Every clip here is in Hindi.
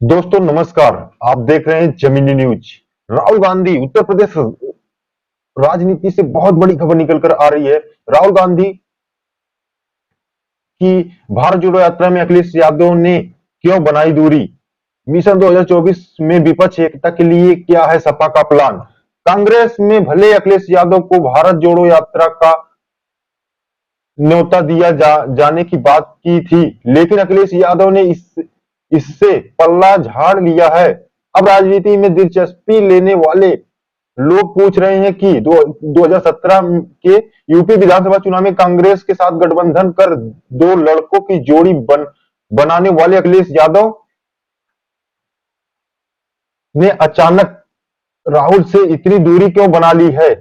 दोस्तों नमस्कार। आप देख रहे हैं जमीनी न्यूज। राहुल गांधी उत्तर प्रदेश राजनीति से बहुत बड़ी खबर निकलकर आ रही है। राहुल गांधी की भारत जोड़ो यात्रा में अखिलेश यादव ने क्यों बनाई दूरी? मिशन 2024 में विपक्ष एकता के लिए क्या है सपा का प्लान? कांग्रेस में भले अखिलेश यादव को भारत जोड़ो यात्रा का न्योता दिया जाने की बात की थी, लेकिन अखिलेश यादव ने इससे पल्ला झाड़ लिया है। अब राजनीति में दिलचस्पी लेने वाले लोग पूछ रहे हैं कि 2017 के यूपी विधानसभा चुनाव में कांग्रेस के साथ गठबंधन कर दो लड़कों की जोड़ी बनाने वाले अखिलेश यादव ने अचानक राहुल से इतनी दूरी क्यों बना ली है,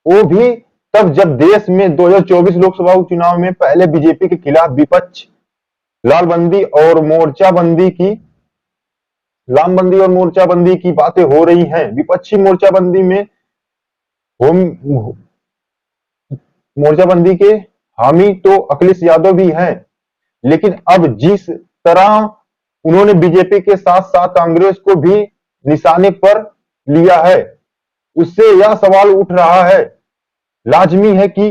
वो भी तब जब देश में 2024 लोकसभा चुनाव में पहले बीजेपी के खिलाफ विपक्ष लामबंदी और मोर्चाबंदी की बातें हो रही हैं। विपक्षी मोर्चाबंदी के हामी तो अखिलेश यादव भी हैं, लेकिन अब जिस तरह उन्होंने बीजेपी के साथ साथ कांग्रेस को भी निशाने पर लिया है, उससे यह सवाल उठ रहा है लाजमी है कि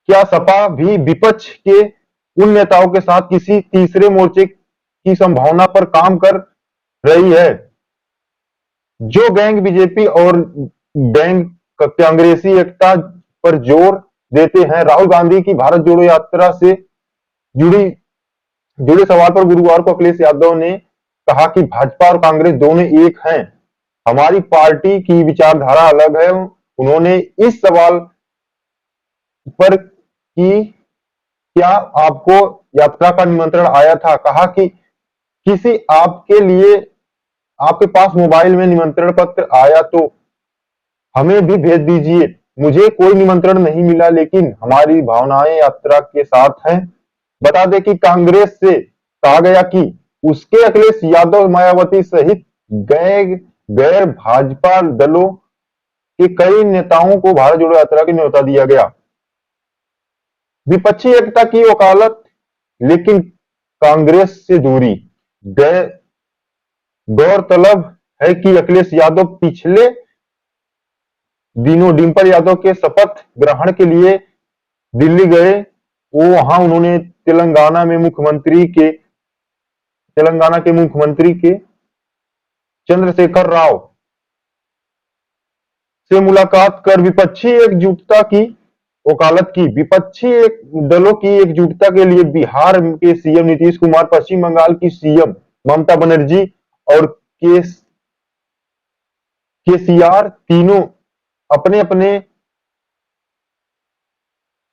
क्या सपा भी विपक्ष के उन नेताओं के साथ किसी तीसरे मोर्चे की संभावना पर काम कर रही है जो गैंग बीजेपी और गैंग कांग्रेसी एकता पर जोर देते हैं। राहुल गांधी की भारत जोड़ो यात्रा से जुड़ी जुड़े सवाल पर गुरुवार को अखिलेश यादव ने कहा कि भाजपा और कांग्रेस दोनों एक हैं, हमारी पार्टी की विचारधारा अलग है। उन्होंने इस सवाल पर कि क्या आपको यात्रा का निमंत्रण आया था, कहा कि किसी आपके लिए आपके पास मोबाइल में निमंत्रण पत्र आया तो हमें भी भेज दीजिए। मुझे कोई निमंत्रण नहीं मिला, लेकिन हमारी भावनाएं यात्रा के साथ हैं। बता दें कि कांग्रेस से कहा गया कि उसके अखिलेश यादव, मायावती सहित गैर भाजपा दलों के कई नेताओं को भारत जोड़ो यात्रा की न्योता दिया गया। विपक्षी एकता की वकालत, लेकिन कांग्रेस से दूरी। गौरतलब है कि अखिलेश यादव पिछले दिनों डिंपल यादव के शपथ ग्रहण के लिए दिल्ली गए। वहां उन्होंने तेलंगाना के मुख्यमंत्री के चंद्रशेखर राव से मुलाकात कर विपक्षी एकजुटता की वकालत की। विपक्षी दलों की एकजुटता के लिए बिहार के सीएम नीतीश कुमार, पश्चिम बंगाल की सीएम ममता बनर्जी और केसीआर तीनों अपने अपने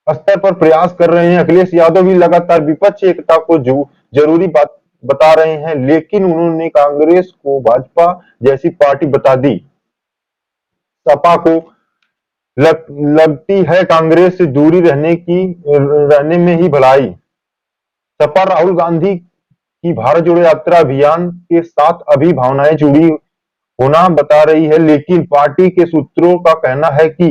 स्तर पर प्रयास कर रहे हैं। अखिलेश यादव भी लगातार विपक्ष एकता को जरूरी बात बता रहे हैं, लेकिन उन्होंने कांग्रेस को भाजपा जैसी पार्टी बता दी। सपा को लगती है कांग्रेस से दूरी रहने में ही भलाई। सपा राहुल गांधी की भारत जोड़ो यात्रा अभियान के साथ अभी भावनाएं जुड़ी होना बता रही है, लेकिन पार्टी के सूत्रों का कहना है कि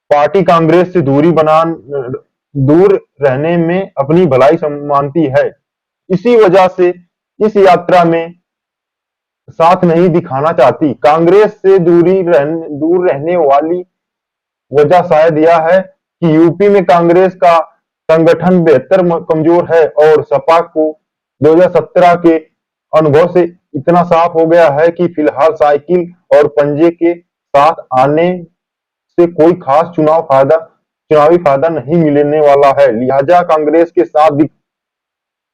पार्टी कांग्रेस से दूर रहने में अपनी भलाई मानती है। इसी वजह से इस यात्रा में साथ नहीं दिखाना चाहती। कांग्रेस से दूर रहने वाली वजह शायद यह है कि यूपी में कांग्रेस का संगठन बेहतर कमजोर है और सपा को 2017 के अनुभव से इतना साफ हो गया है कि फिलहाल साइकिल और पंजे के साथ आने से कोई खास चुनावी फायदा नहीं मिलने वाला है। लिहाजा कांग्रेस के साथ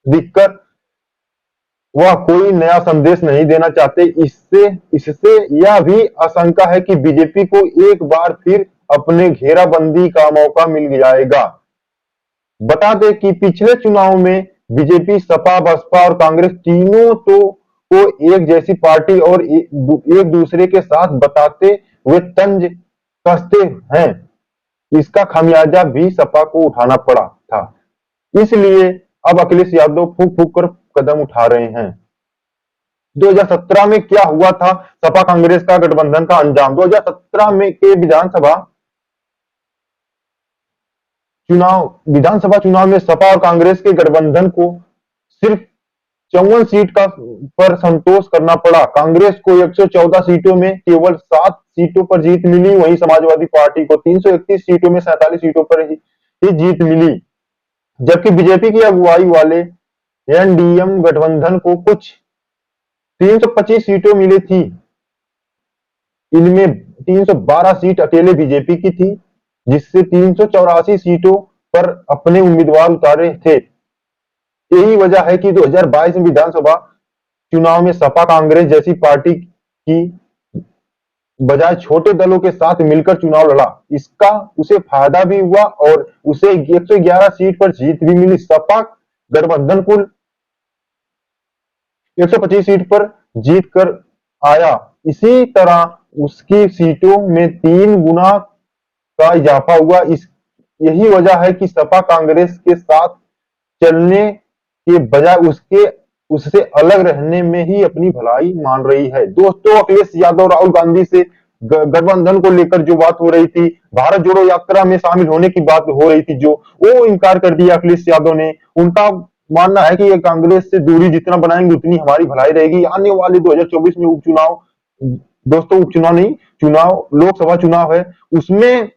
दिक्कत वह कोई नया संदेश नहीं देना चाहते। इससे यह भी आशंका है कि बीजेपी को एक बार फिर अपने घेराबंदी का मौका मिल जाएगा। बता दें कि पिछले चुनाव में बीजेपी, सपा, बसपा और कांग्रेस तीनों को एक जैसी पार्टी और एक दूसरे के साथ बताते हुए तंज कसते हैं। इसका खामियाजा भी सपा को उठाना पड़ा था। इसलिए अब अखिलेश यादव फूंक फूंक कर कदम उठा रहे हैं। 2017 में क्या हुआ था सपा कांग्रेस का गठबंधन का अंजाम? 2017 में के विधानसभा चुनाव में सपा और कांग्रेस के गठबंधन को सिर्फ 54 सीट का पर संतोष करना पड़ा। कांग्रेस को 114 सीटों में केवल 7 सीटों पर जीत मिली, वहीं समाजवादी पार्टी को 331 सीटों में 47 सीटों पर ही जीत मिली। जबकि बीजेपी की अगुवाई वाले एनडीएम गठबंधन को कुछ 325 सीटों मिली थी। इनमें 312 सीट अकेले बीजेपी की थी, जिससे 384 सीटों पर अपने उम्मीदवार उतारे थे। यही वजह है कि 2022 में विधानसभा चुनाव में सपा कांग्रेस जैसी पार्टी की बजाय छोटे दलों के साथ मिलकर चुनाव लड़ा। इसका उसे फायदा भी हुआ और उसे 111 सीट पर जीत भी मिली। सपा गठबंधन कुल 125 सीट पर जीत कर आया। इसी तरह उसकी सीटों में 3 गुना का इजाफा हुआ। यही वजह है कि सपा कांग्रेस के साथ चलने के बजाय उससे अलग रहने में ही अपनी भलाई मान रही है। दोस्तों, अखिलेश यादव राहुल गांधी से गठबंधन को लेकर जो बात हो रही थी, भारत जोड़ो यात्रा में शामिल होने की बात हो रही थी, जो वो इनकार कर दिया अखिलेश यादव ने। उनका मानना है कि ये कांग्रेस से दूरी जितना बनाएंगे उतनी हमारी भलाई रहेगी। आने वाले 2024 में उपचुनाव, दोस्तों उपचुनाव नहीं, चुनाव लोकसभा चुनाव है, उसमें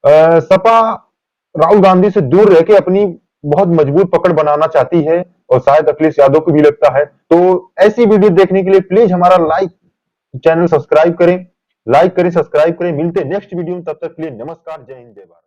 सपा राहुल गांधी से दूर रह के अपनी बहुत मजबूत पकड़ बनाना चाहती है और शायद अखिलेश यादव को भी लगता है। तो ऐसी वीडियो देखने के लिए प्लीज हमारा चैनल सब्सक्राइब करें, लाइक करें, सब्सक्राइब करें। मिलते हैं नेक्स्ट वीडियो में, तब तक के लिए नमस्कार, जय हिंद, जय भारत।